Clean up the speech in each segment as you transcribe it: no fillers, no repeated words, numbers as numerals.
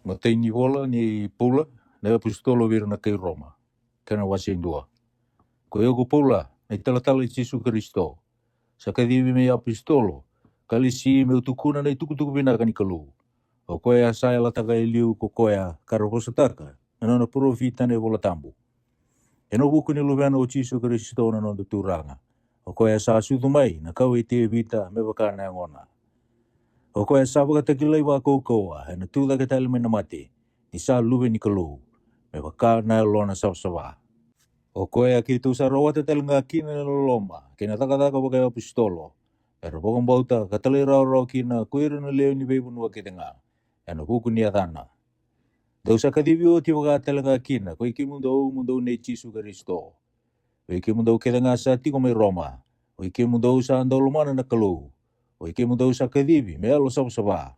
Matei ni wola ni pula na apostolo vir na kay Roma. Kana wasing dua. Ko yo ko pula na talatala Jesu Kristo. Sa kadibi me apostolo kalisi me utukuna na itukutuku binaka ni kalu. O koya saya lataka iliu ko koya karabosataka. Na profita ne wola tambu. Eno buku ni luviana o Jesu Kristo na no turanga. O koya sa sudumai na kau ite vita me bakana ngona. O koe sawa ka takilai wa koukoua, e na tūla ka tali mena mate, ni sa luwe ni kalu, me waka na lona sawa. O koe a ki tu sa rawa te tali ngā kina na loma, ke na takataka waka apostolo, e ra bokong bauta ka tali rau ki na kuira na leo ni veibunua ki te ngā, e na huku ni adana. Dau sa ka divi o ti waka tali ngā kina, koe ki mundou nei Jesu Kristo. Koe ki mundou ke te ngā sa tiko me Roma, koe ki mundou sa andolomana na kalu, koe ki mundou sa ka divi, me alo sawa.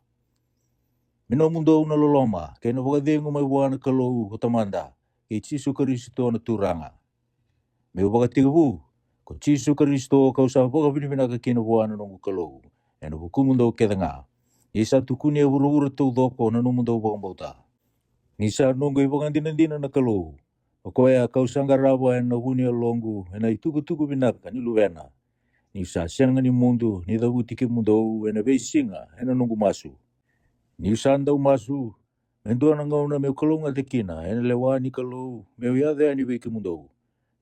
Mino mundo una loloma, kaya na wakadengo may buwana kalou o tamanda, kay Jesu Kristo na turanga. May wakatigabu, ko Jesu Kristo kau sa wakapinipinaka kinabuwana nung kalou, e na wakumundo keda nga. Isa tukuni e wuro-wuro tau doko na numundo wakambauta. Nisa nungo i wakandina na kalou, o koya kau sanggarawa e na huni alongu, e na ituku-tuku pinaka ni luwena. Nisa sianga ni mundo, ni dawutike mundo, e na beisinga, e na nungu masu. Ni sandau masu, mendua na ngauna meu kalunga te kina, ene lewani kalou, meu iade ani wiki mundou.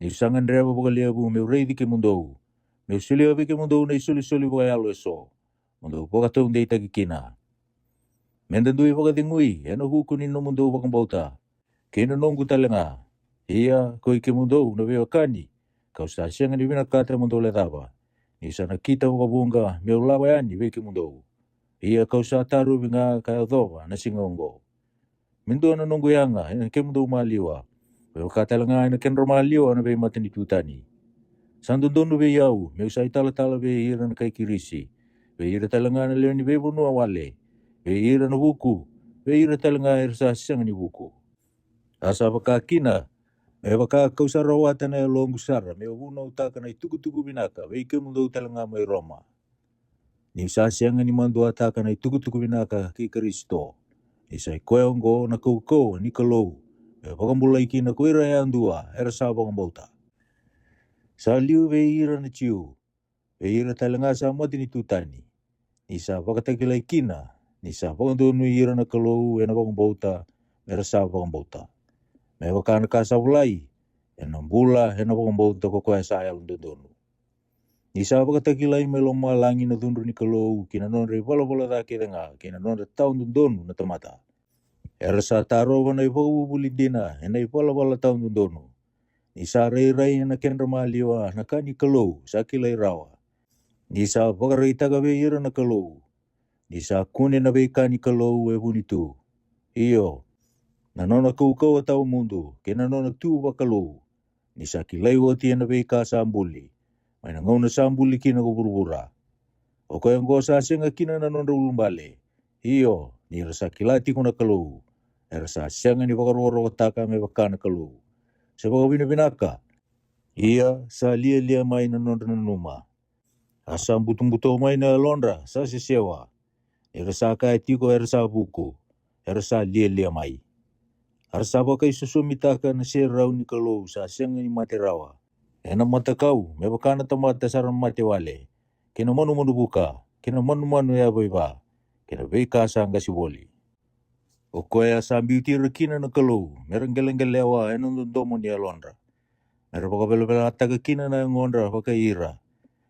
Ni sangan reba boka leabu, meu reidi ke mundou. Meu silia wiki mundou na isuli boka yalo eso. Mundou boka tau ndeita ki kina. Mendandui boka dingui, ene huku ni no mundou boka mbauta. Kina nongu talenga. Ia, koi ke mundou, na weo kani. Kau sa sianga ni wina kata mundou le daba. Ni sana kita boka bunga, meu lawa yani wiki mundou. Ia kau sa taru winga kaya doa na singongo. Mindu na nungu yanga, ina ke mundu maliwa. Weo katalanga ina ken romaliwa na be matani tutani. Sandundonu be yau, meu sa itala be ira na kai kirisi. Be ira talanga na leo ni be bunua wale. Be ira na buku. Be ira talanga irsa siyang ni buku. Asa baka kina, me baka kau sa rawata na longu sara, me wuna utaka na ituku-tuku binaka, be ke mundu talanga may Roma. Ni sa siyang ni mandu ataka na ituku-tuku binaka ki Kristo. Isai koe ongo na koukou ni kalou. E wakambulai ki na koe rai andua, era sa wakambauta. Sa liu ve ira na tiu, ve ira talanga sa mati ni tutani. Ni sa wakatakilai kina, ni sa wakandonu ira na kalou e na wakambauta, era sa wakambauta. Me wakana ka sa wulai, e na mbula e na wakambauta ko koe sa ayalundondonu. Ni sa wakatakilai me loma langi na dundu ni kalou, kina non re wala da ke denga, kina non re tau ndondonu na tamata. Era sa taro na ibubuli dina, na wala tau ndondonu. Ni sa rei na kenra maliwa na kani kalou, sa kilai rawa. Ni sa wakareita ka be ira na kalou. Ni sa kune na be kani kalou e bunitu. Iyo, na nona kau tau mundu, kina nona tu wa kalou. Ni sa kilai wati na be ka sambuli. May na ngauna sambuli kina ko burbura. O kaya ngo sa singa kina na nona ulumbale. Iyo, ni rasa kilati ko na kalou. Era sa sianga ni wakaroro taka me wakana kalou. Sa wakabinabinaka. Ia sa lia mai na nondra na numa. Asa butung mai na londra sa sesewa. Era sa kai tiko era sa buku. Era sa lia mai. Era sa wakai susumitaka na serau ni kalou sa sianga ni materawa. Ena matakau me wakana tamata saran mate wale. Kina manu buka. Kina manu ya baiba. Kina beika sa ngasiboli. O koe sa beauty rekina na kalou, merang geleng-gelewa ena ndomo ni alondra. Mera pakabela ataka kina na ngondra pakaira.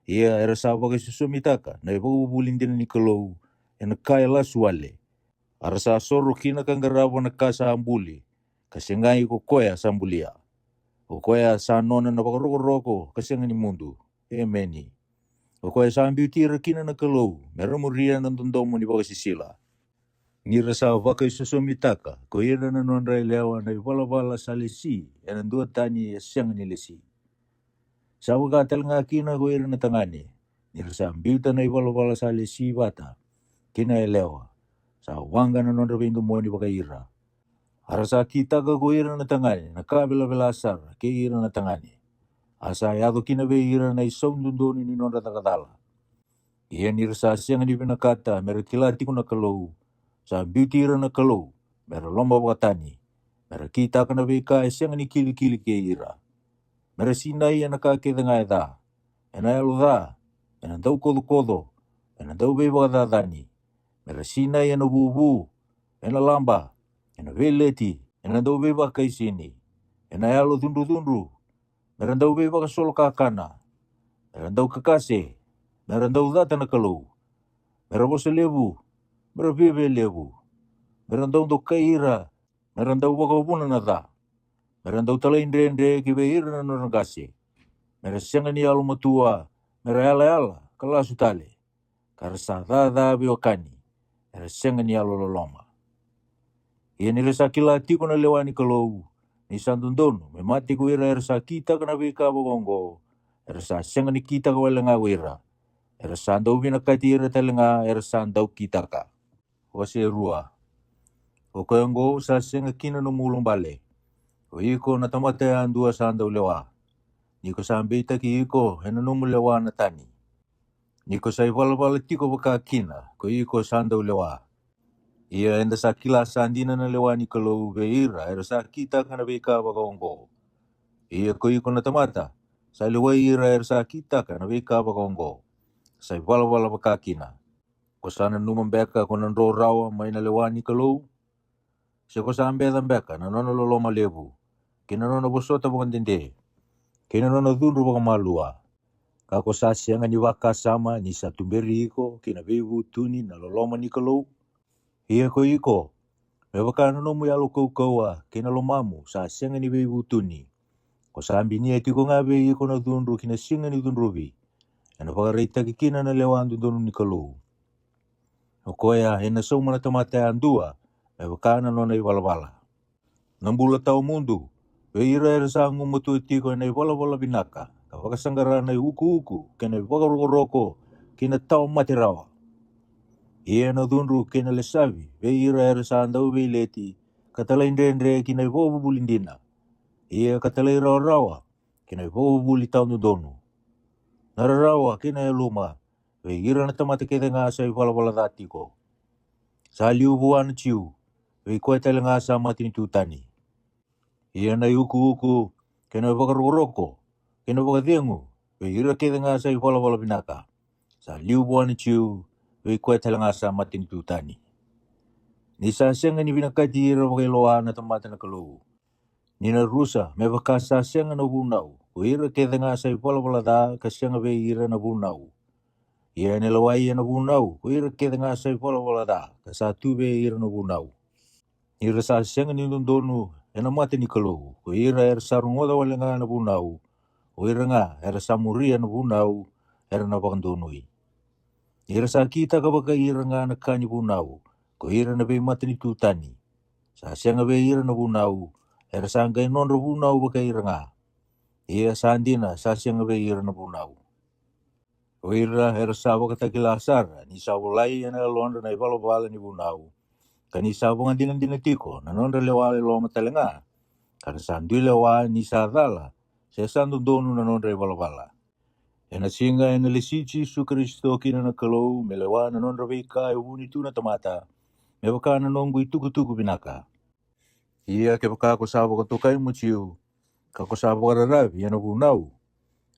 Ia era sa pakai susumitaka, na ibubulin din ni kalou, ena kaya lasuale. Ara sa soro kina kanggarawa na kasa ambuli, kasi ngai ko koe sambulia. O koe sa nona na pakaroko-roko, kasi nga ni mundu, emeni. O koe sa beauty rekina na kalou, mera muria na ndomo ni pakasisila. Ni rasa waka susumitaka, ko ira na nondra lewa na wala sa lesi, ena dua tani siyang ni lesi. Sa wakatal nga kina ko ira na tangani, ni rasa ambiuta na wala sa lesi bata, kina lewa, sa wanga na nondra bindu mo ni waka ira. Arasa kita ka ko ira na tangani, na kabila asar, ke ira na tangani. Asa yado kina be ira na isong dundoni ni nondra takatala. Iya ni rasa siyang ni binakata, merakilati ko na kalou, sa beauty ira na kalou, mera lomba wakatani, mera kita kana veka esenga ni kili ke ira. Mera sinai ana ka ke denga eda, ena elu da, ena dau kodo, ena dau beba dadani, mera sinai ana bubu, ena lamba, ena veleti, ena dau beba kaisini, ena elu dundu, mera dau beba kasolo kakana, mera dau kakase, mera dau data na kalau, mera bosa lebu, mera bebe lebu, mera dau do kaira, mera dau wakabuna na da, mera dau tala indre ki beira na norangase, mera senga ni alu matua, mera ala, kala sutale, karasa da biokani, mera senga ni alu loloma. Ia ni resa kila tiko na lewani kalau, ni sandundono, me mati ko ira resa kita kana beka bogongo, resa senga ni kita ko lenga wira, resa andau bina kati ira telenga, resa andau kita ka. Wase rua. O koyango sa senga kina no mulung bale. O iko na tamate andua sa andau lewa. Niko sa ambita ki iko, hena no lewa na tani. Niko sa iwala tiko baka kina, ko iko sa andau lewa. Ia enda sa kila sa andina na lewa ni kalau beira, era sa kita kana beka bakaongo. Ia ko iko na tamata, sa lewa ira era sa kita kana beka bakaongo. Sa iwala baka kina. Ko sana numan beka ko nandro rawa may na lewa ni kalau. Siya ko sa ambeda beka na nono loloma lebu. Kina nono bosota bukan dende. Kina nono dunru baka malua. Kako sa siya nga ni waka sama ni sa tumberi iko, kina bebu tuni na loloma ni kalau. Ia ko iko, me baka nono mo yalo kaua, kina lomamu sa siya nga ni bebu tuni. Ko sa ambi niya tiko nga be iko na dunru kina singa ni dunrubi. Ano baka reita kikina na lewan dundonu ni kalau. O koya hena sa umana tamate andua, me baka na nona iwala. Nambula tau mundu, be ira era sa ngumutu tiko na iwala binaka. Kapag sanggara na uku, kena iwakaroko, kina tau matirawa. Ia na dunru kena lesavi, be ira era sa andau be leti, katala indre kina iwabu bulindina. Ia katala rawa, kina iwabu buli tau nudonu. Nararawa kina eluma, be ira na tamate kete nga sa iwala datiko. Sa liu buwan ciu, be koe tele nga sa matini tutani. Ia na uku, kena iwakaroko, kena wakadengu, be ira kete nga sa iwala binaka. Sa liu buwan ciu, be koe tele nga sa matini tutani. Ni sa senga ni binakati ira wakailoa na tamate na kalau. Ni na rusa, me baka sa senga na bunau, o ira kete nga sa iwala da, ka senga be ira na bunau. Ia ni lawai na bunau, o ira kete nga sa iwala da, ka sa tu be ira na bunau. Ira sa senga ni nundonu, ena mate ni kalau, o ira era sarungoda wale nga na bunau, o ira nga era samuria na bunau, era na bakandonui. Ira sa kita ka baka ira nga na kanyi bunau, ko ira na be mate ni tutani. Sa senga be ira na bunau, era sa angay non bunau baka ira nga. Ia sa andina sa senga be ira na bunau. O ira era sa baka takilasar, ni sa walai na londa na iwala ni bunau. Kani sa bunga dinan tiko, na nonda lewa loma talenga. Kana sa andui lewa ni sa dala, sa sandu donu na nonda iwala. Ena singa ena lesici su Kristo kina na kalau, me lewa na nonda vika uni tu na tamata, me baka na nongu tuku binaka. Ia ke baka ko sa baka tukai muciu, kako sa baka rarabi, ena bunau.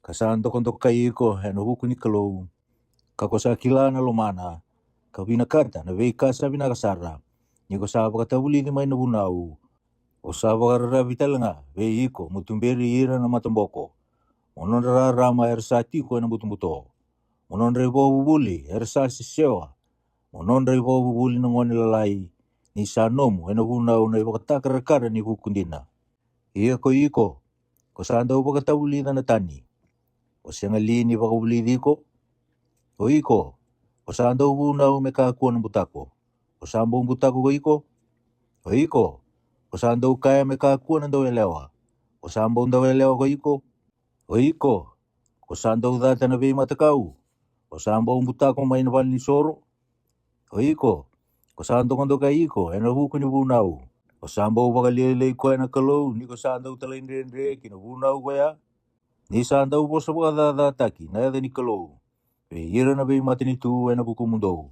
Kasando kondo kai ko, ena huku ni kalau, kako sa kila na lomana, kabinakata na vika sa binakasara. Niko sa baka tabuli ni may na bunau, o sa baka rarabi talanga, veiko, mutumberi ira na matamboko. Mononra rama ersa tiko na butumbuto. Mononra ibo bubuli ersa sisewa. Mononra ibo bubuli na ngoni lalai. Ni sa nomu ena bunau na ibo katakara ni hukundina. Ia ko iko, ko sa anda ubo katabuli na tani. O siya nga lini baka buli diko. O iko, ko sa anda ubo na umekakuan ng butako. O sa ambong butako ko iko. O iko, ko sa anda ukaya mekakuan ng dawelewa. O sa ambong dawelewa ko iko. O iko, ko sa anda udata na be matakau. O sa ambong butako may napan ni soro. O iko, ko sa anda kondo ka iko, ena huku ni bunau. O sa ambong baka lilay ko na kalau, ni ko sa anda utalain rendre, kinabunau ko ya. Ni sa anda ubo sa baka dadataki, na yada ni kalau. Pe ira na be matinitu, ena buku mundo.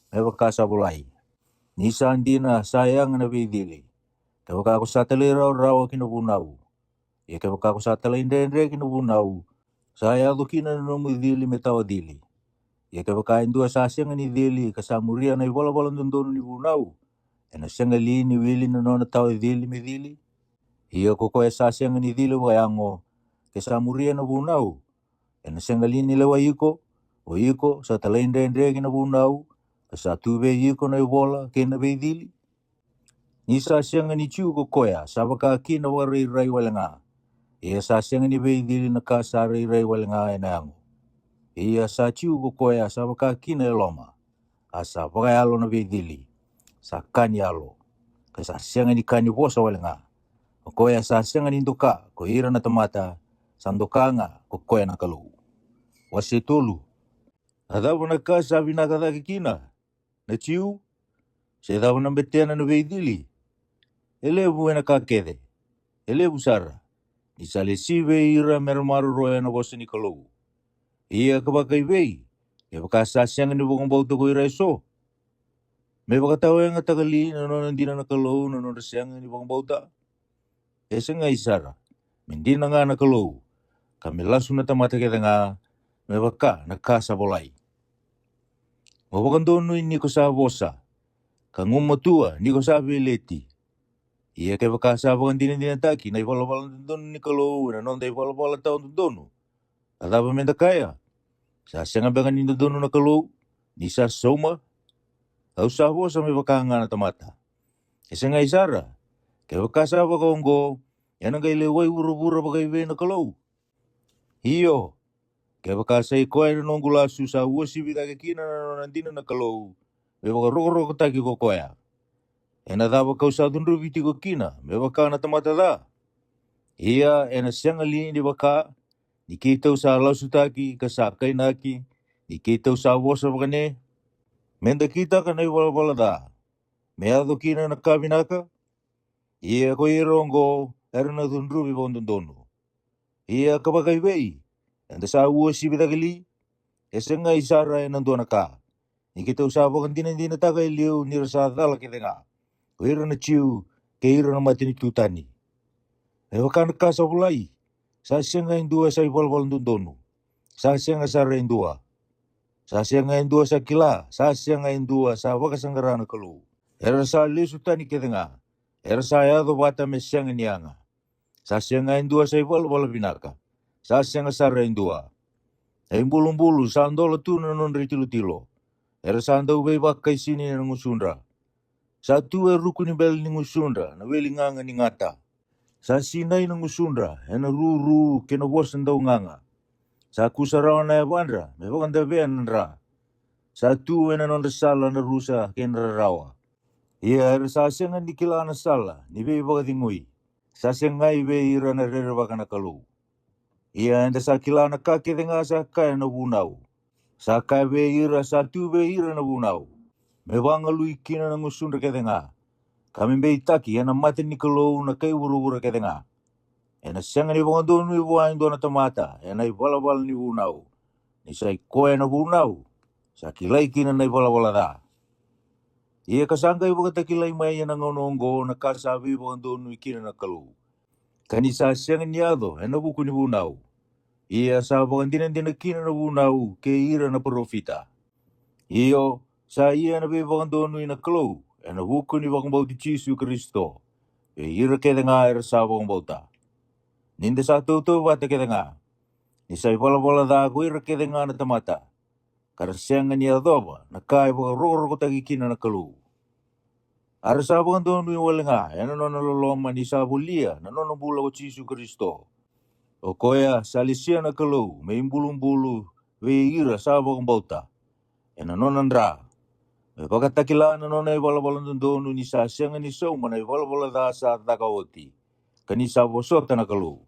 Meba kasa bulay. Nisan dina sayang na bidili. Kapag ako sa taliraw raw kinabunaw. Kapag ako sa talindendre kinabunaw. Saya do kina no dili metawa dili. Kapag kain dua sasyang ni dili kasamuria na iwala-wala nundono ni bunaw. Siyang ali ni wili na no tawa dili mi dili. Ko sasyang ni dili wayango kasamuria na bunaw. Siyang ali ni lawa iko. O iko sa talindendre kinabunaw. Sa tube iko na iwala kina dili. Nisa siyang ni chiu ko koya sabaka kina waray wala nga. Sa siyang ni dili na kasaray wala nga enango. Sa chiu ko koya sabaka kina loma. Asa pagayalo na dili. Sa kanyalo. Kasa siyang ni kanyo po sa wala nga. O koya sa siyang ni duka ko hira na tamata. Sanduka nga ko koya na kalu. Wasitulu. Adaw na ka sabi na kataki kina. Na chiu. Sa daw na betiana na dili. Elebu na kakede. Elebu sara. Isalesive ira mermaru roya na bosa ni kalau. Iya kabakay bay. Pakasasyan ni bukong bauto ko ira iso. May pakatawa nga tagali na hindi na nakalaw na nasyang ni bukong bauta. Nga isara. Hindi na nga nakalaw. Kami laso na tamata kita nga may baka nakasabolay. Mapakandono ni ko sa bosa. Kang umatua ni ko sabi leti. Iya kaya pagkasabakan din nataki na ipalapalan doon ni Kalo na noon tayo ipalapalan taon doon. At apa menda kaya? Sa siya nga ba kanino doon na Kalo? Ni sa soma? Au sabo sa may pakanga na tamata. Isa nga isara. Kaya pagkasaba ka ongo, yan ang kaileway uro-uro pa kayo na Kalo. Iyo. Kaya pagkasay ko ay nanong gulasu sa uwasi bitagakina na nandina na Kalo. May pakaroko-roko taki ko koya. Dapat kau sa dun rubiti ko kina, may baka na tamata da. Iya, siyang alin di baka, nikitaw sa alaw sutaki, kasakay naki, nikitaw sa awas sa bakane. Menda kita ka na iwala-wala da. May ado kina nakabinaka. Iya ko ironggo, na dun rubi bondono. Iya kabagay bay, sa awas si bitagali, nga isara nandoon na ka. Nikitaw sa awakan din na tagay liw, nirasada laki nga. Wira na chiu, keira na mati ni tutani. Wakana ka sa bulay. Sa siya nga indua sa iwalwal dono. Sa siya nga sa indua. Sa siya nga indua sa kila. Sa siya nga indua sa wakasanggara na kalu. Era sa lisutani kita nga. Era sa yado bata me siya nga niya nga. Sa siya nga indua sa iwalwal binaka. Sa siya nga sa indua. Ay bulong-bulo sa andola tu na non ritilo-tilo. Era sa andaw bay bakay sini na ngusundra. Sa tuwe ruku ni bel ni ngusundra, na weli nganga ni ngata. Sa sinay ng ngusundra, na ruru kinawasan daw nganga. Sa kusarawan na yabandra, may pakandabean nandra. Sa tuwe na nandasala na rusa kinararawa. Iya, sa siya nga ni kila na sala, ni bebe bakatingoy. Sa siya nga ibe ira na rereba ka na kalu. Iya, sa kila na kakita nga sa kaya na bunaw. Sa kaya be ira, sa tuwe ira na bunaw. May bangaluy kina ng usundra kaya nga. Kami may taki, yan ang mati ni Kalo na kay uro-uro kaya nga. Na siya nga ni mga doon may buhayin doon na tamata. Yan ay balabal ni bunaw. Ni say koya na bunaw. Sa kilay kina na ibalabala da. Iya kasangkay baga takilay maya ng ononggo na kasabi mga doon may kina na Kalo. Kanisa siya nga niyado, yan nabuko ni bunaw. Iya sa baga din na kina na bunaw kay ira na profita. Iyo, sa iya na bibang doon na Kalo, na buko ni bakang bauti Jesu Kristo, ira kaya nga ira sa bakang bauta. Ninda sa tuto bata kaya nga, ni sa ipala-pala da ako ira kaya nga na tamata, karasyan nga niya doba, nakaya bakang roro ko tagikina na Kalo. Ara sa bakang doon na wala nga, yan ano naloloma ni sa bulia, nanonobula ko Jesu Kristo. O koya, sa lisya na Kalo, may bulong-bulo, ira sa bakang bauta, yan ano nandra. Pagkatakila na noon ay wala-wala doon ni sa siya nga ni so, man ay wala-wala da sa takawati. Kanisa bosot na Kalo.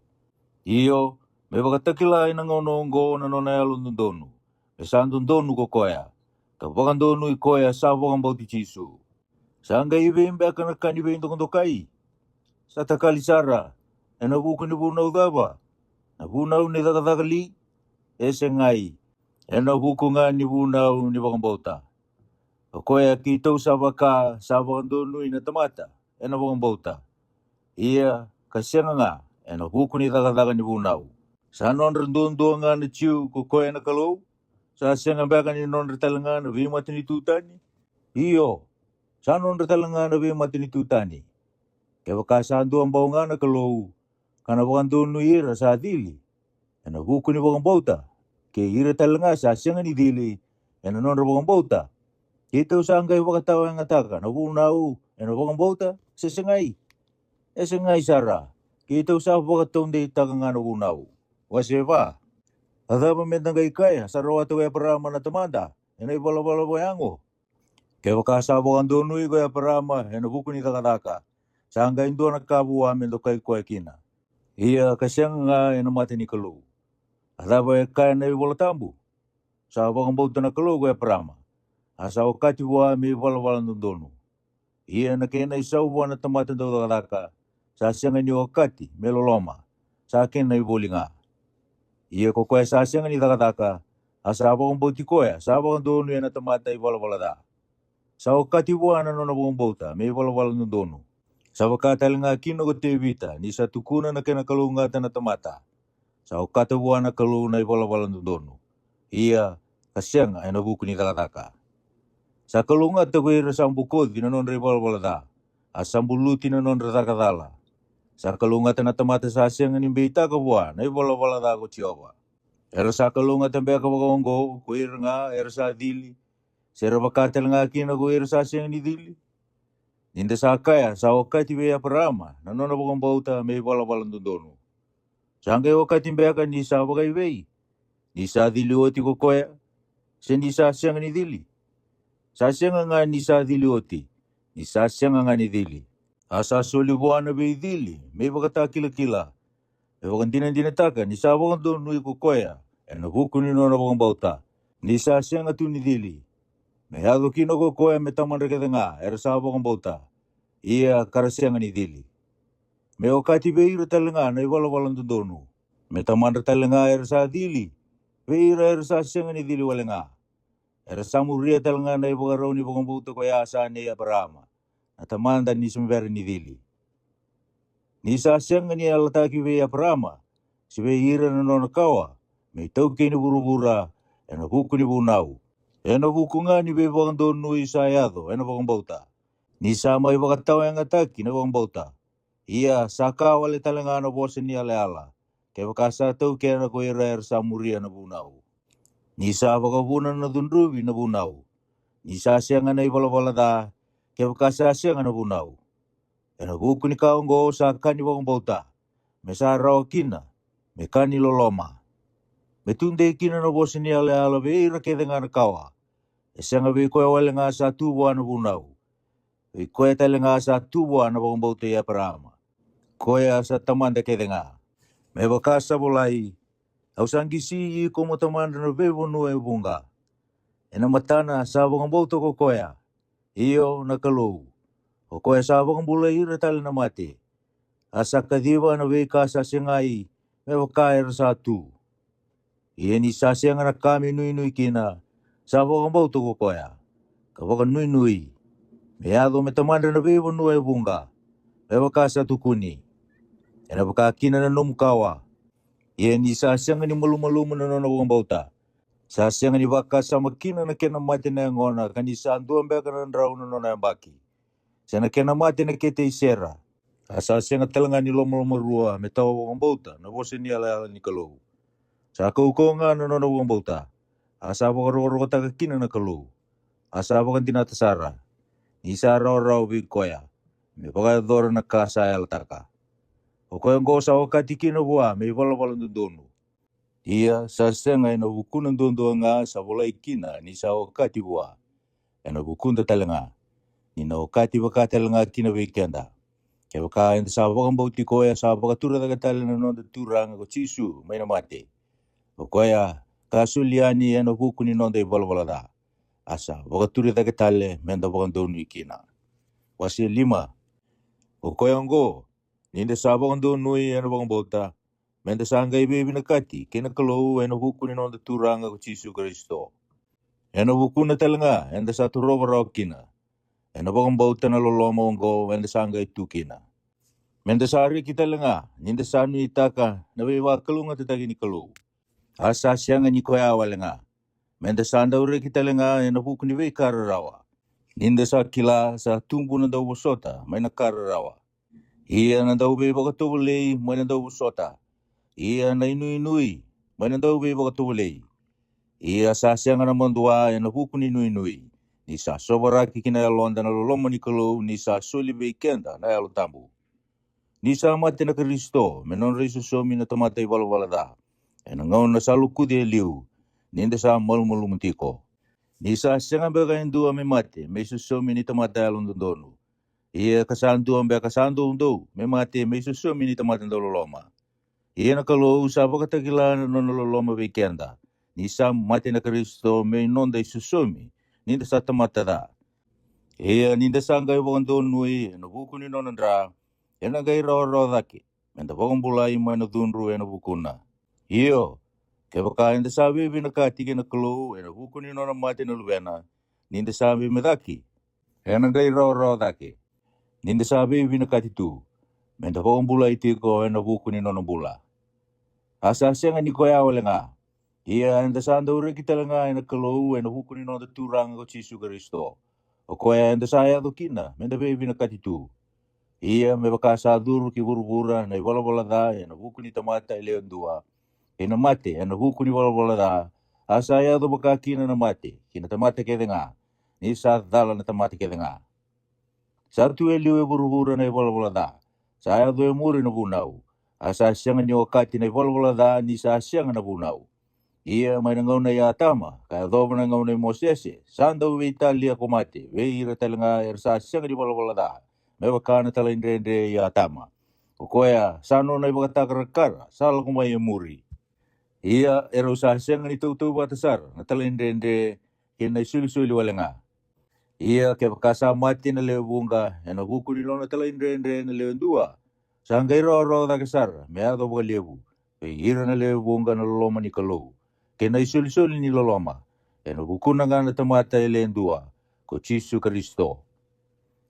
Iyo, may pagkatakila ay nangononggo na noon ay alon doon. May saan doon ko koya. Kapag doon koya sa bakang bauti Jesu. Saan kayo ibimbe ka na kanibay itong kay? Sa takalisara, ay nabuko ni bunaw daba. Nabunaw ni takatakali, ese ngay. Ay nabuko nga ni bunaw ni bakang bauta. Koe ki tau sabaka sabandonu ina tamata ena wong bauta. Ia kasianga nga ena huku ni daga ni bunau. Sa non rendon nga na ciu ko koe na kalau. Sa sianga baka ni non retalanga na vimati ni tutani. Iyo. Sa non retalanga na vimati ni tutani. Kaya wakasandu ang bau nga na kalau. Kana wakandonu ira sa dili. Ena huku ni wong bauta. Kaya ira talanga sa sianga ni dili. Ena non wong bauta. Kita usangay wakatawa nga taka. Nabunau. Ena wong bauta. Sesengai. Sengai sara. Kita usah wakatong di taka nga nabunau. Waseva. Adaba mentang kaya sarawatu ya parama na tamanda. Ena ibala-bala boyango. Kaya wakasabo ang donui ko ya parama. Ena buku ni taka-taka. Sangga indo nakabu amin do kay kina. Iya kasyang nga ena mati ni kalu. Adaba ya kaya na ibala tambu. Sa wakang bauta na kalu ko ya parama. Asa wakati wa mi ibala-bala nundono. Iya na kaya na isaw buwan na tamatan do taka-taka. Sa siyang ni wakati meloloma. Sa akin na ibuli nga. Iya ko kaya sa siyang ni taka-taka. Asa wakang bauti ko ya. Sa wakang dono ya na tamata ibala-bala da. Sa wakati buwan na wakang bauta. May ibala-bala nundono. Sa wakati nga kino ko tebita. Ni sa tukuna na kinakalungatan na tamata. Sa wakati buwan na kalu na ibala-bala nundono. Iya kasyang ay nabuko ni taka-taka. Sa kalungat ko ira sa bukod. Ginanon ibala-bala da. Asam buluti na non ratakadala. Sa kalungatan na tamata sa siyang inimbita ka buwan. Na ibala-bala da ko tiyawa. Era sa kalungatan beka wakawanggo. Kuir nga era sa dili. Sera bakatal nga kina kuir sa siyang ni dili. Ninda sa kaya sa wakati beya parama. Nanona wakang bauta may ibala-bala nundono. Sangay wakati beka ni sa wakay wey. Ni sa dili oti ko koya. Sendi sa siyang ni dili. Sa siyang nga ni sa dili oti. Ni sa siyang nga ni dili. Asa solibuan na bay dili. May wakata kila-kila. May wakang dinataka. Ni sa wakang dono ko koya. E nabuko ni nona wakang bauta. Ni sa siyang atu ni dili. May hago kino ko koya may taman rekata nga. Era sa wakang bauta. Iya karasiyang ni dili. May wakati beira talaga na iwala-walang dono. May taman rekata nga era sa dili. Beira era sa siyang ni dili wala nga. Era sa muria talaga na iwagaraw ni wakang bauta kaya sa niya parama. At tamandan ni sumbera ni dili. Ni sa siyang ni alataki beya parama. Si beira na nonakawa. May tawag kayo ni burubura. E nabuko ni bunau. E nabuko nga ni bebang dono isayado. E nabakang bauta. Ni sa may wakatawa yung ataki na wakang bauta. Iya saka wale talaga na bosa ni ala-ala. Kaya wakasa tawag kaya na kuira sa muria na bunau. Ni sa wakabunan na dunrubi na bunau. Ni sa siya nga na ibala-bala da. Kaya wakasa siya nga na bunau. E nabuko ni kaunggo sa kani wakang bauta. May sa raw kina. May kani loloma. May tunde kina na bosa ni ala-ala beira kaya nga na kawa. E siya nga be kuya wale nga sa tubuan na bunau. E kuya tala nga sa tubuan na wakang bauta ya parama. Kuya sa tamanda kaya nga. May wakasa bulay. Au sanggisi ko mo tamanda na bebo no e bunga. E na matana sa wakang bauta ko kuya. Iyo nakalou. O kuya sa wakang bulay ira tala na mati. Asa kadiwa na weka sa singai. May wakair sa tu. Iya ni sa siya nga na kami nui-nui kina. Sa wakang bauta ko kuya. Kawakan nui-nui. May ado may tamanda na bebo no e bunga. May wakasa tukuni. E na wakakina na numkawa. Iya ni sa siya nga ni malumaluman na wakang bauta. Sa siya nga ni waka sa makina na kinamati na yung ona. Kanisa anduan beka na raw na yung baki. Sa na kinamati na kita isera. Sa siya nga talaga ni lomalumarua. May tawa wakang bauta. Nabosin niya ala ni kalou. Sa kauko nga na wakang bauta. Asa wakaro ko takakina na kalou. Asa wakang tinatasara. Isa raw bikoya. May pakadora na kasayal taka. O kayong ko sa wakati kinabuha. May wala-walang dono. Iya sa siya nga inabukunan dondo nga sa walay kina ni sa wakati buha. Inabukunda talaga. Ni na wakati nga kinawikyanda. Kaya wakain sa wakang bauti ko ya sa wakatura tagatala na nonda turang ko chisu may namate. O kaya kasuliani inabukunin nonda ibalwala da. Asa wakatura tagatale menda wakang dono ikina. Wasi 5. O kayang ko. Ninda sa wakang dono wakang bauta. Menda sangay baby nakati, kinakalo ay nabukunin on the turanga ko Chisu Kristo. Ena wukuna talenga, enda satu roba rokina. Ena bakang bauta na loloma ongo, enda sanga itukina. Menda sari kita lenga, ninda sanu itaka, na bewa kalunga tatagi ni kalu. Asa sianga ni koya walenga. Menda sanda ure kita lenga, ena wukuni wei kararawa. Ninda sa kila, sa tumbu na daw busota, may nakararawa. Iya na daw be bakatubulay, may na daw busota. Iya na inui-inui, may na daw be bakatubulay. Iya sa sianga na mondua, ena wukuni inui-inui. Ni sa sobaraki kinayalonda na loloma ni kalu, ni sa sulibe kenda na yalotambu. Ni sa mati na Kristo, menon riso somi na tamatay walwalada. E nangaw na sa lukudi liu, ninda sa malmulu mutiko. Ni sa siyang baga hindu ame mati, may susomi ni tamatay alondondonu. Iya kasandu ambe kasandu undo, may mati, may susomi ni tamatay dololoma. Iya nakalo sa pagkatagila na nololoma bekenda. Ni sa mati na Kristo, may nonda susomi, ninda sa tamatada. Iya ninda sa angay wakandonui, nabukuni nonandra, ena gai ro daki menda bogom bulai mana dunru ena bukuna iyo ke baka enda sabi binakati ke naklo ena bukuni nona mati na lubena ninda sabi medaki ena gai ro daki ninda sabi binakati tu menda bogom bulai tiko ena bukuni nona bula asa senga ni koya walenga iya enda sanda ure kita lenga ena klo ena bukuni nona turang ko Yesu Kristo o koya enda saya dokina menda be binakati tu Iya me bakasaduru ki burbura na bola da na buku ni tamata ile ndua ina mate na buku ni bola da asa ya do bakaki na mate kina tamata ke denga ni sa dala na tamata ke denga sartu ile burbura na bola da saya do muri na bunau asa siang ni wakati na bola da ni sa siang na bunau iya mai ngau na ya tama ka do na ngau na mosese sando we italia ko mate we ira talanga sa siang ni bola da me bakana tala indre ya tama o koya sano na ibagata karakara sal kumay muri iya ero sa siyang ni tutu batasar na tala indre kina suli walenga iya ke bakasa mati na lebunga ena bukuli lo na tala indre na lewendua sangai ro da kasar me ado ba lebu pe ira na lebunga na loloma ni kalo kina suli ni loloma ena bukuna nga na tamata elendua ko Yesu Kristo.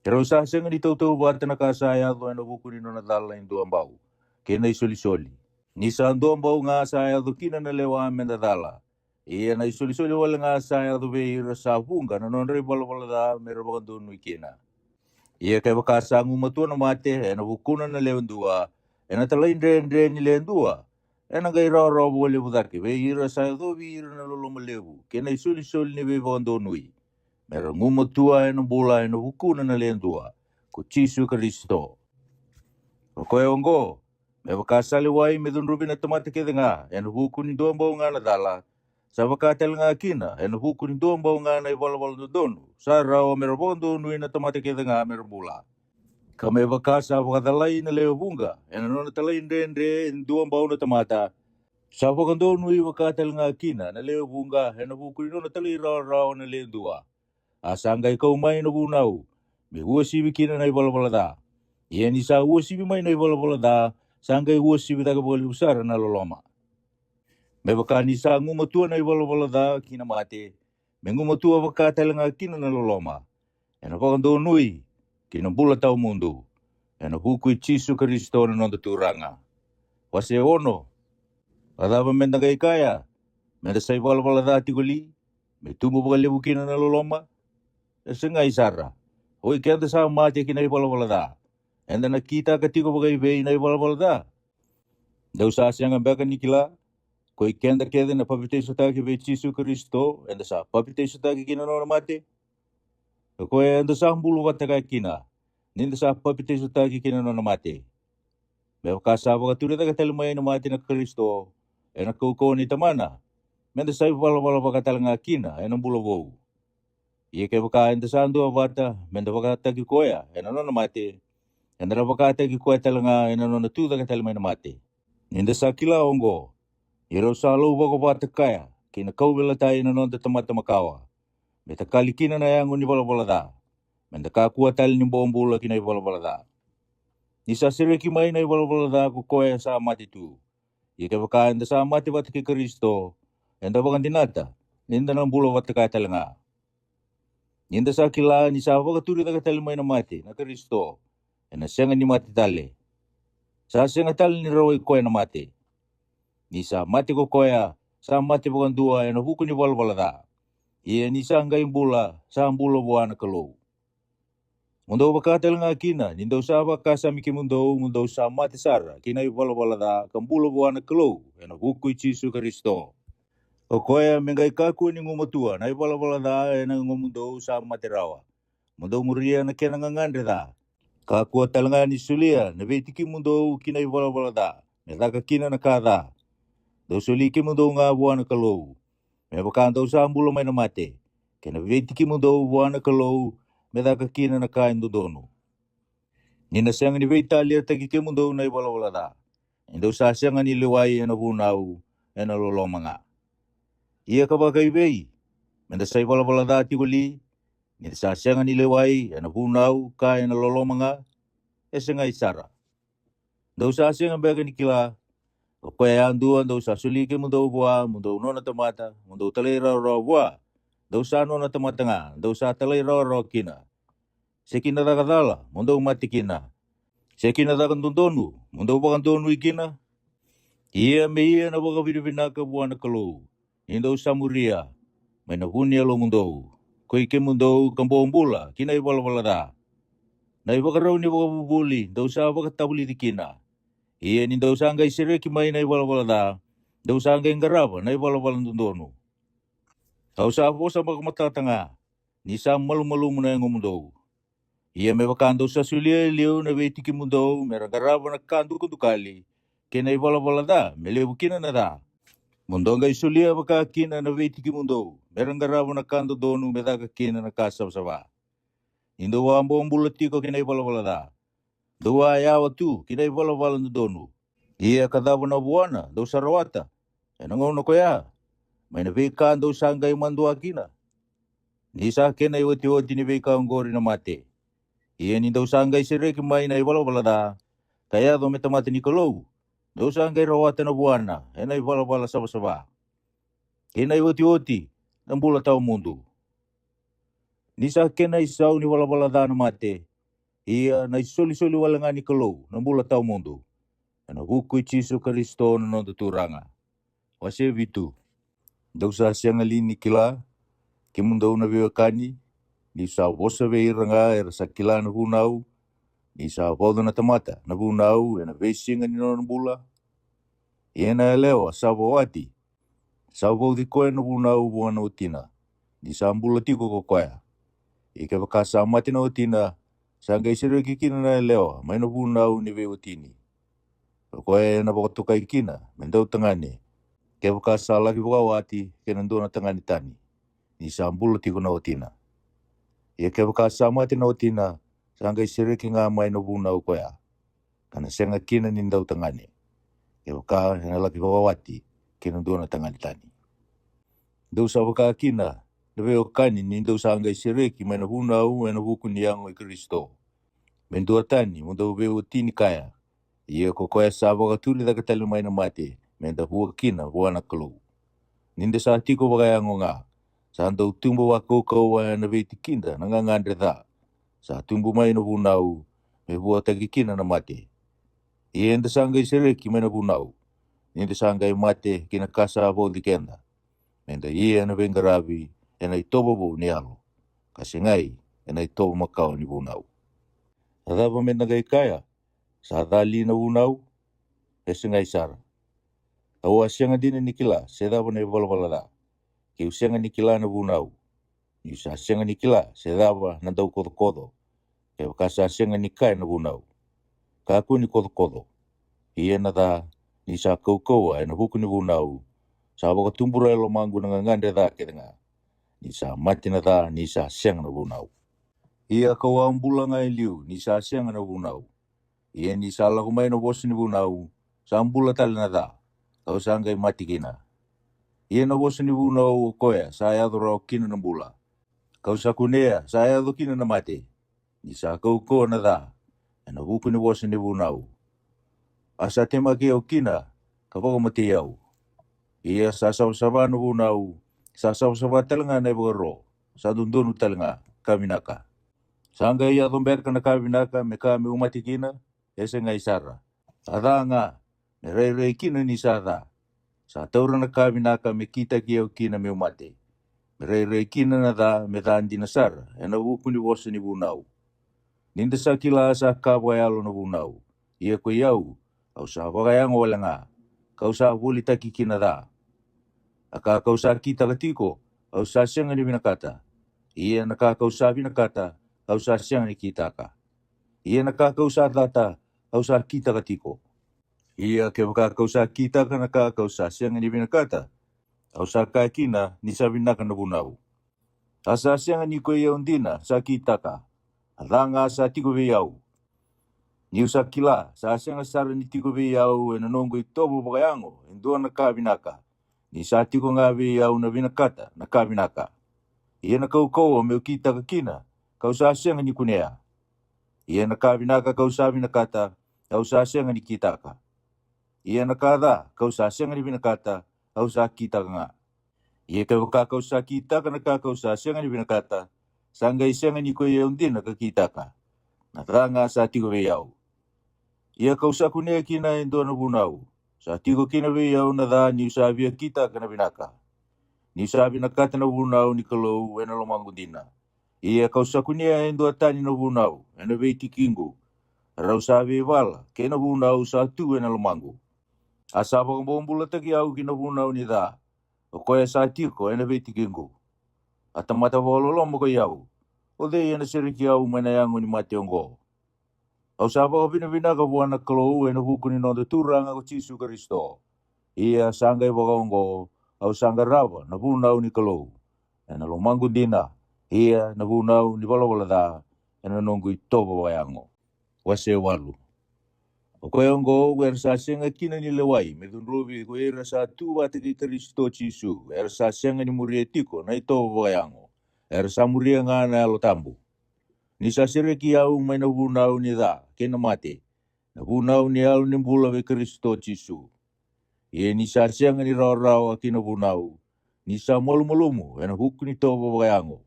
Pero sa nga dito buat na kasaya do na buku ni na dala indo ambao. Kena isoli-soli. Ni sa ando ambao nga saya do kina na lewa mendadala. Iya na isoli-soli wala nga saya do be sa bunga na non bala da mero ba do kina. Iya kay bakasa ngumatu na mate na buku na lewandua. Na talain dre ni lewandua. Na gay raw wala budaki. Be ira sa do be ira na lolomalebu. Kena isoli-soli ni be ba do nui. Meron ngumatua eno bula eno hukuna na lendua ko Yesu Kristo. O koe ongo, me wakasali wai me dunrubi na tamata kedenga eno hukuni domba nga na dala. Sa wakatel nga kina eno hukuni domba nga na iwala no donu. Sa rao merobondo nui na tamata kedenga meron bula. Kame wakasa wakadalai na leo bunga eno no na talai ndre domba na tamata. Sa wakando nui wakatel nga kina na leo bunga eno hukuni no na talai rao na lendua. Asangay kau may no bunau. Me uasibi kina na ibola da. Iyan isa uasibi may na ibola da. Sangay uasibi da kabali usara na loloma. Me baka ni sa ngumatua na ibola da kina mate. Me ngumatua baka talanga kina na loloma. Eno pakando nui. Kina bula tau mundo. Eno hukui Yesu Kristo na nonda turanga. Wase ono. Adaba menda kay kaya. Menda sa ibola da tiguli. Me tumo baka lebu kina na loloma. Sengai sara. Oi kenda sa mati kina ibola da. Enda nakita katiko bagai bei na ibola da. Dau sa siang ambeka nikila. Koi kenda na papite sota ki bei Yesu Kristo. Enda sa papite sota ki kina no mati. Koi enda sa hambulu wata ka kina. Ninda sa papite sota ki kina no mati. Meo kasa baka turi taga talmay na mati na Kristo. Ena kauko ni tamana. Menda sa ibola baka talanga kina. Ena bulo. Iya kay baka enda sando abata menda baka tagi koya ena no mate enda baka tagi koya talanga ena no tuda ka talmay na mate ninda sakila ongo iro salo bako bata kaya kina kau bela tayo ena no tamata makawa meta kalikina na yang ni bola da menda ka kuwa tal ni bombula kina bola da ni sa sire ki mai na bola da ko koya sa mate tu iya kay baka enda sa mate bata ki Kristo enda baka dinata ninda nang bula wataka talanga. Ninda sa kila ni sa wakaturi taga talimay na mati na Kristo. Na siya ni mati tali. Sa siya tali ni raway koya na mati. Ni sa mati ko koya sa mati bukan dua na huku ni walwalada. Iya ni sa ang bula sa ang bula buwan na kalo. Mundo bakatal nga kina ninda sa baka sa miki mundo sa mati sara kina walwalada kan bula buwan na kalo. Na huku Yesu Kristo. O koya mengai kaku ni ngumatua na walwalada na ngumundo sa mati rawa. Mundo muria na kena ngangandre da. Kaku talanga ni sulia na vetiki mundo kina walwalada. Netaka kina na kada. Do suliki mundo nga buwan na kalo. Me bakanto sa ambulo may namate. Kena vetiki mundo buwan na kalo. Netaka kina na kain do dono. Nina siyang ni vetalia tagiki mundo na walwalada. Indo sa siyang ni liway na bunaw na lolomanga. Iya kabagay bay. Menda say walwalada ti wali. Nina sa siyang ni liway na bunaw kain na lolomanga. Nga isara. Daw sa siyang baga ni kila. Kaya anduan daw sa suliki mundo buwa, mundo nona tamata, mundo talera ro buwa. Daw sa nona tamata nga, daw sa talera ro kina. Sekina dagadala, mundo mati kina. Sekina dagandundonu, mundo bagandonu ikina. Iya me iya na baga binabinaka buwa na kalo. Indo sa muria, may nahunya lo mundo. Koy ke mundo kambuong bula, kina iwala-walada. Na ibagaraw ni baga bubuli, daw sa baga tabuli di kina. Iya ni daw sanggay sireki may na iwala-walada. Daw sanggay garaba na iwala-walang dundono. Daw sa ako sa magmatatanga. Ni sa malumalumo na yung mundo. Iya may bakando sa suliya-liyo na betiki mundo. Merang garaba na kando kundukali. Kina iwala-walada. Melewukina na da. Mundo ngay suliya makakina na betiki mundo. Merang garaba na kando dono. Medakakina na kasab-saba. Indo wambo ang bulati ko kina iwala-walada. Dua ayawa tu, kina iwala-wala na dono. Iya kadabo na buwana, daw sa rawata. Nangono ko ya, may nabikaan daw sanggay mandua kina. Ni sa akin ay wati-wati ni bika ang gori na mati. Iya ni daw sanggay sirek may na iwala-wala da. Kaya daw metamati ni kalaw. Daw sanggay rawata na buwana, na iwala-wala saba-saba. Kina wati-wati, ng bula tao mundo. Ni sa akin ay isaw ni wala-wala da na mati. Iya na isuli-suli wala nga ni kalaw, ng bula tao mundo. Ano huku Yesu Kristo no tuturanga. Wase vitu. Daw sa siyang alini kila, kimundaw na biwakani, ni sa bosa beiranga sa kila na bunaw, ni sa bodo na tamata na bunaw, na besinga ni non bula. Iyan na lewa sa bawati. Sa bawdi koe na bunaw buwan na utina. Ni sa ambula tiko ko koya. Ika bakasa mati na utina, sa ngay sireki kina na lewa, may na bunaw ni bewatini. Koe na bakatukay kina, mendaw tangani. Kaya bakasa lagi bukawati, kaya nando na tangani tani. Ni sa ambula tiko na utina. Ia kaya bakasa mati na utina, sa ngay sireki nga may na bunaw koya. Kana siya nga kina nindaw tangani. Kaya baka na lagi bukawati, kaya nando na tangani tani. Daw sa baka kina, nabeo kani nindaw sa ngay sireki may na bunaw, may na bukun niyang ay Kristo. Mendua tani, mundaw beo tini kaya. Ia ko koya sa baka tuli da katalumay na mati, menda huwa kina huwa na kalo. Ninda sa tiko bakayango nga, sa andaw tumbo wako kawa na beti kinda nangangandre da. Sa tumbo may na bunaw, may huwa tagi kina na mati. Ia nda sa ngay sireki may na bunaw. Ninda sa ngay mati kinakasa abo di kenda. Menda ia na bengarabi, na itobo bo ni alo. Kasi ngay, na itobo makaw ni bunaw. Adaba menda ngay kaya, sa dali na unaw, ngay sara. Tawa siya nga din ni kila, sedaba na iwala-walada. Kiu siya nga ni kila na unaw. Yusa siya nga ni kila, sedaba na daw kodo-kodo. Kaya bakasa siya nga ni kaya na unaw. Kaku ni kodo-kodo. Iya na da, ni sa kau-kau ay na huku ni unaw. Sa baka tumbura ilo manggu na ngangande da kita nga. Ni sa mati na da, ni sa siya nga na unaw. Iya kawang bulang ay liu, ni sa siya nga na unaw. Iya ni sa lakumay na bos ni bunaw, sa ambula tal na da, kau sanggay mati kina. Iya na bos ni bunaw koya, sa ayado raw kina na bula. Kau sa kunea, sa ayado kina na mati. Ni sa kau ko na da, na buku ni bos ni bunaw. Asa tema kio kina, kapag mati yaw. Iya sa sawa-sawa na bunaw, Sa talanga na ibogaro. Sa dundunu talanga kaminaka. Sanga iya tomber kana kaminaka me kami umatikina ese nga isara. Ada nga rei kina ni sara. Sa taura na kaminaka me kita kiau kina me umate. Rei kina na da me dandi na sara. Ena wuku ni wosa ni bunau. Ninda sa kila sa kabwayalo na bunau. Ia ko iau. Au sa wagayang wala nga. Kau sa wuli taki kina da. Aka kau sa kita katiko. Au sa sianga ni binakata. Ia nakakau sa binakata. Au sa sianga ni kita ka. Ia nakakau sa data. Au sa kita katiko. Ia ke makakau sa kita ka nakakau sa sianga ni binakata. Au sa kakina ni sa binaka na bunau. Asa sianga ni ko iau ndina sa kita ka. Adanga sa tiko biyau. Ni usa kila sa sianga sara ni tiko biyau e nanongo i tobo bagayango. Indua na kabinaka. Ni sa tiko nga biyau na binakata na kabinaka. Ia na kau me kita kakina. Kau sa sianga ni kunea. Ia na kabinaka kau sa binakata. Kau sa sianga ni kita ka. Ia na kada kau sa sianga ni binakata. Kau sa kita nga. Ia kau sa kita ka na kau sa sianga ni binakata. Sangga sianga ni ko iau ndina ka kita ka. Natranga sa tiko biyau. Ia kau sa kunea kina indo na bunau. Sa tiko kina biyau na da ni usabia kita ka na binaka. Ni usabi na kata na bunau ni kalau ena lomangundina. Ia kau sa kunea indo atani na bunau. Ena beiti kingu. Rau sabi wala. Kena bunau sa tu ena lomangu. Asa bambula taki au kina bunau ni da. O koe sa tiko ena beiti kingu. Atamata vololomo ko iau. O de ena seriki au manayangu ni mateongo. Au saba ko bina ka buana kalau ena buku ni nondo turanga ko Yesu Kristo. Ia sangga ibogongo au sangga raba na bunau ni kalau. Ena lomangu dina. Ia na bunau ni bala da. Ena nongu i tobo wayango. Wase walu. O koe ongo wer sa senga kina ni lewai. Medunrubi ko era sa tu wate ki Kristo Yesu. Era sa senga ni murietiko na i tobo wayango. Era sa muria nga na alo tambu. Ni sa sereki au mai na bunau ni da. Kena mate. Na bunau ni alu ni mbula ve Kristo Yesu. Ie ni sa senga ni rau akina bunau. Ni sa molu ena huku ni tobo wayango.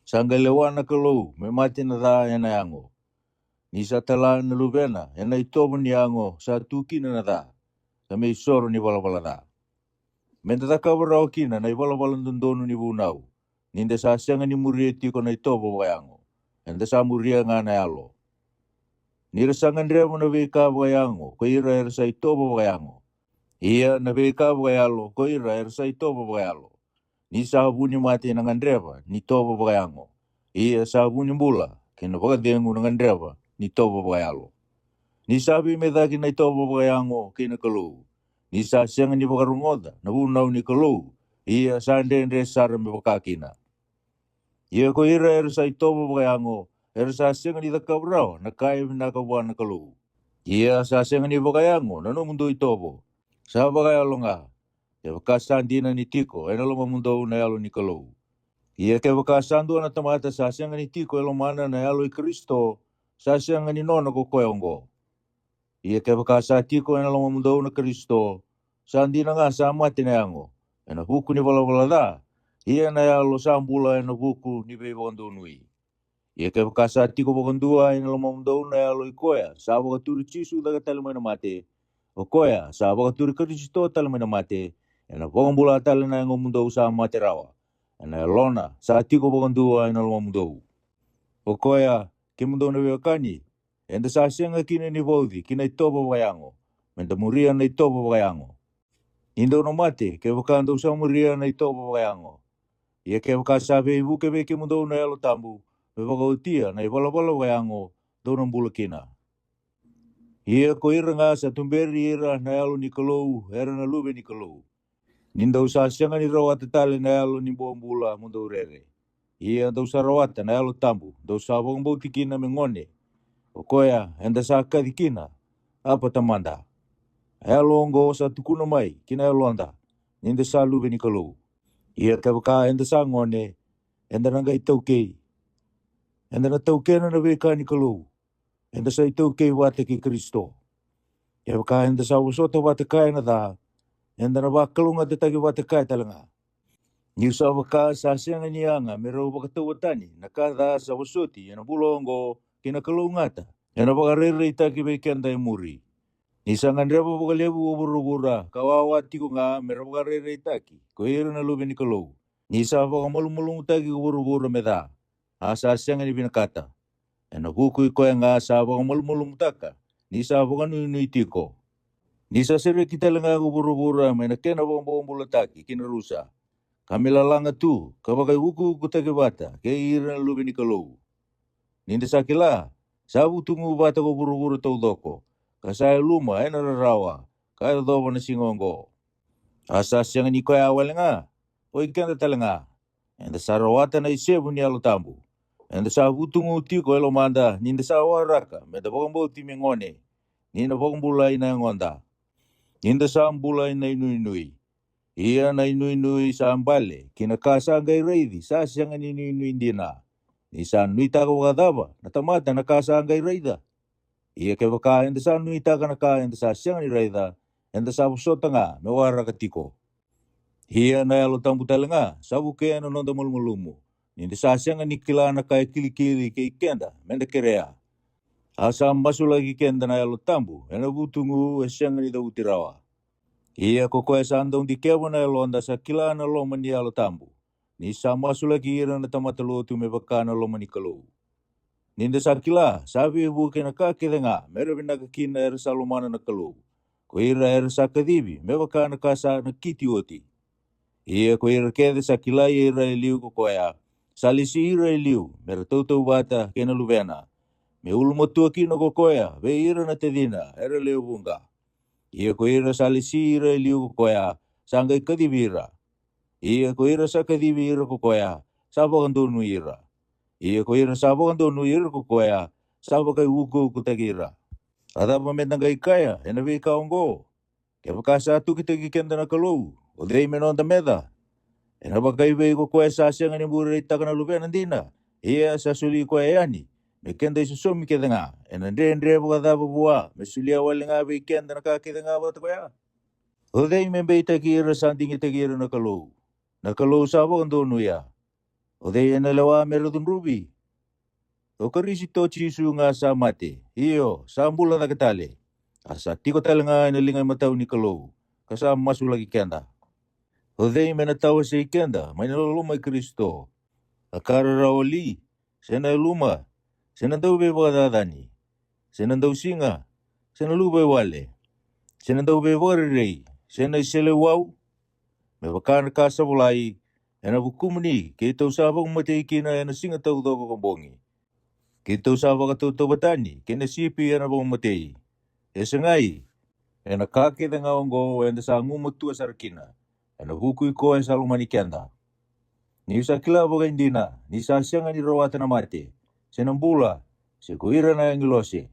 Sangga lewana kalau me mate na da ena yango. Ni sa tala na lubena, ena i tobo ni ango sa tukina na da. Sa me isoro ni wala da. Menta ta kawarao kina na i wala ndondonu ni bunau. Ninda sa sianga ni murieti ko na i tobo wayango. Enda sa muria nga na alo. Ni rasangan remo na veka wayango, ko ira era sa i tobo wayango. Ia na veka wayalo, ko ira era sa i tobo wayalo. Ni sa buni mati na ngandreva, ni tobo wayango. Ia sa buni mbula, kina wakadengu na ngandreva. Ni tobo wayalo. Ni sabi me daki na tobo wayango kina kalau. Ni sa sianga ni wakarungoda na bunau ni kalau. Ia sa ndendre sara me wakakina. Ia ko ira era sa tobo wayango. Era sa sianga ni dakabrao na kaya minakabuan na kalau. Ia sa sianga ni wakayango na no mundo i tobo. Sa wakayalo nga. Ia wakasandina ni tiko ena loma mundo na yalo ni kalau. Ia ke wakasandu na tamata sa sianga ni tiko elo mana na yalo i Kristo. Sa sianga ni nono ko koeongo. Ia ke wakasa tiko ena loma mundo na Kristo. Sa andina nga sa mati na yango. Ena buku ni wala da. Ia na yalo sa ambula ena buku ni bebondo nui. Ia ke wakasa tiko wakandua ena loma mundo na yalo i koea. Sa wakaturi Yesu daga talimena mate. O koea sa wakaturi Kristo talimena mate. Ena wakambula talina yango mundo sa mate rawa. Ena lona sa tiko wakandua ena loma mundo. O koea ke mundo na wakani. Enda sa sianga kina ni vaudi, kina i tobo wayango. Menda muria na i tobo wayango. Indo no mate, ke wakanda usa muria na i tobo wayango. Ia ke wakasabe i wuke ke mundo na elo tambu. Me wakautia na i wala wayango, dono mbula kina. Ia ko ira nga sa tumberi ira na elo ni kalau, era na lube ni kalau. Ninda usa sianga ni rawata tali na elo ni mbula mundo urere. Ia da usa rawata na elo tambu, da usa wakambauti kina mengone. O koea, enda sa kadikina, apa tamanda. Elo ongo sa tukuna mai, kina elo anda, ninda sa lube ni kalau. Ia kabaka enda sa ngone, enda nanga i taukei. Enda na taukena na veka ni kalau. Enda sa i taukei wate ki Kristo. Ia baka enda sa usota wate kai na da, enda na wakalunga te tagi wate kai talanga. Ni sa waka sa sianga ni anga mero wakatawatani nakada sa wasoti yana bulongo kina kalungata. Yana wakarere itaki bekenda muri. Ni sangan reba wakalebu wabura kawawati ko nga mero wakarere itaki. Ko ira na lubi ni kalou. Ni sa wakamulumulung utaki wabura meda. Asa sianga ni binakata. Yana kukui ko nga sa wakamulumulung utaka. Ni sa wakanuitiko. Ni sa sere kita lenga wabura mena kena wakamulataki kina rusa. Kami lalanga tu, kabakai wuku kutake bata, ke ira lubi ni kalou. Ninda sakila, sabu tungu bata ko buru-buru tau doko. Kasaya luma, ena rarawa, kaya doba na singongo. Asas yang ni kaya awal nga, o ikenda talanga. Enda sarawata na isebu ni alo tambu. Enda sabu tungu tiko elo manda, ninda sawa raka, meda bakambo timengone. Ninda bakambula ina ngonda. Ninda sambula ina inui-inui. Ia na inui sa ambale, kina kasa ngai reidi, sa siang inui dina. Ni sa nui taka wakadaba, na tamata na kasa ngai reida. Ia ke waka enda sa nui taka na ka enda sa siang ni reida, enda sa pusota nga, me wara katiko. Ia na alo tambu talenga, sabu ke ano nonda mulmulumu. Ni sa siang ni kila na kaya kili-kili ke ikenda, menda kerea. Asa masu lagi kenda na alo tambu, ena butungu siang ni da utirawa. Ia ko koe sa andong di kewa na londa sa kila na loma ni alo tambu. Ni sa masu lagi ira na tamata lotu me baka na loma ni kalou. Ninda sa kila, sabi ibu ke na kakile nga, mera binaga kina era sa lomana na kalou. Ko ira era sa kadibi, me baka na kasa na kiti oti. Ia ko ira kede sa kila ira iliu ko koea. Salisi ira iliu, mera tau bata ke na luvena. Me ulumotua kino ko koea, ve ira na tedina, era leo bunga. Ia ko ira salisi ira iliu ko koea, sanggai kadibira. Ia ko ira sa kadibira ko koea, sabo kandunu ira. Ia ko ira sabo kandunu ira ko koea, sabo kai wuku kutagira. Ada pamendang kai kaya, ena vi kaongo. Ke pakasa tu kita kikenda na kalou, o dei menon da meda. Ena bakai ve ko koea sa siang ni bure itaka na lupena ndina. Ia sa suli koea yani. Me kenda isu somi keda nga, ena ndre bukada bubua, me sulia wali nga ve kenda na kakeda nga bata koea. O dei membe itaki ira sanding itaki ira na kalou. Na kalou sabo kandunu ya. O dei ena lewa merodun rubi. O karisi tochi isu nga sa mate. Iyo, sambula na katale. Asa tiko tala nga inalingan matao ni kalou. Kasama masu lagi kenda. O dei menatawa sa ikenda, may nalulumay Kristo. Akara raoli, sena luma, sena daw bebadadani. Sena daw singa, sena lubay wale. Sena daw bebarerei, sena iselewaw. Me bakana kasa bulai, ena bukumni, kita usabang mataikina ena singa tau daw kabongi. Kita usabang katuto batani, kena sipi ena bang matei. Esengai, ena kakita nga ongo, ena sa ngumutua sarakina. Ena hukui ko ena salumani kenda. Ni sa kila baga indina, ni sa sianga ni rawata na mate. Senambula, sekuira na yang ilose.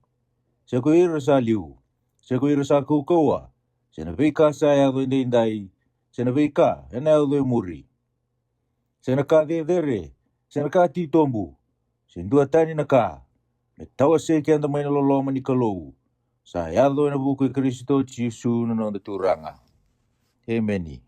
Sekuira sa liu, sekuira sa kukawa. Senabika sa yago indai, senabika, ena yago muri. Senaka dedere, senaka titombu. Sendua tani naka, metawa se kenda may naloloma ni kalou. Sa yago na buku Kristo Yesu na turanga. Amen.